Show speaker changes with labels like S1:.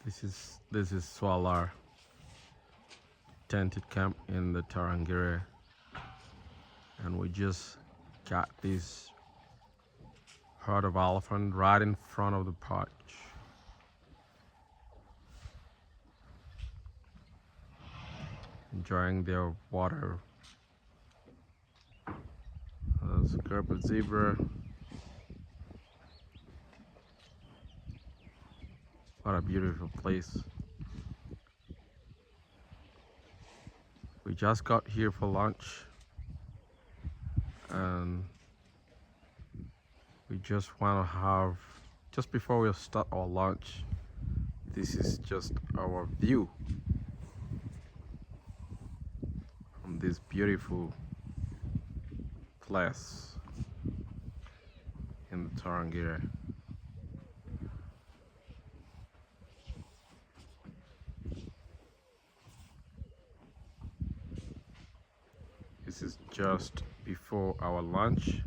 S1: This is Swala tented camp in the Tarangire, and we just got this herd of elephant right in front of the park. Enjoying their water. There's a purple zebra. What a beautiful place. We just got here for lunch and we just want to have, just before we start our lunch, this is just our view from this beautiful place in the Tarangire. This is just before our lunch.